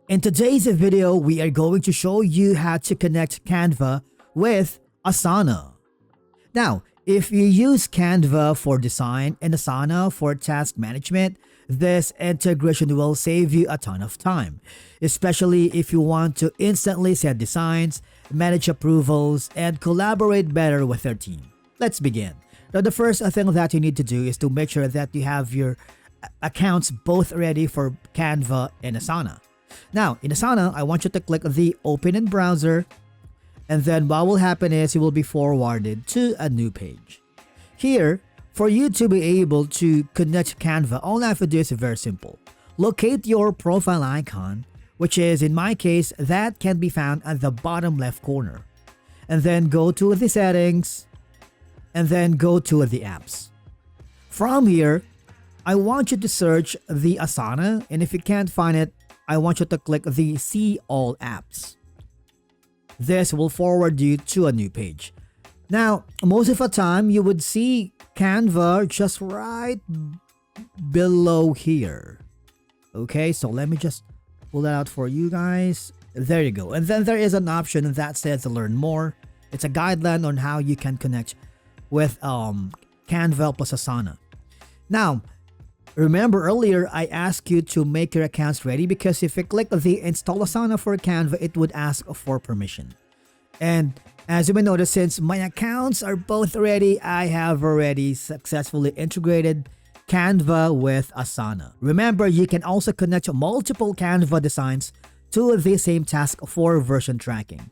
In today's video, we are going to show you how to connect Canva with Asana. Now, if you use Canva for design and Asana for task management, this integration will save you a ton of time, especially if you want to instantly set designs, manage approvals, and collaborate better with your team. Let's begin. Now, the first thing that you need to do is to make sure that you have your accounts both ready for Canva and Asana. Now, in Asana, I want you to click the Open in Browser, and then what will happen is you will be forwarded to a new page. Here, for you to be able to connect Canva, all I have to do is very simple. Locate your profile icon, which is, in my case, that can be found at the bottom left corner. And then go to the settings, and then go to the apps. From here, I want you to search the Asana, and if you can't find it, I want you to click the See All Apps. This will forward you to a new page. Now, most of the time, you would see Canva just right below here. Okay, so let me just pull that out for you guys. There you go. And then there is an option that says Learn More. It's a guideline on how you can connect with Canva plus Asana. Now, remember earlier I asked you to make your accounts ready because if you click the Install Asana for Canva, it would ask for permission. And as you may notice, since my accounts are both ready, I have already successfully integrated Canva with Asana. Remember, you can also connect multiple Canva designs to the same task for version tracking.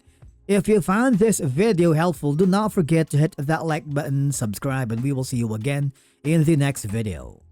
If you found this video helpful, do not forget to hit that like button, subscribe, and we will see you again in the next video.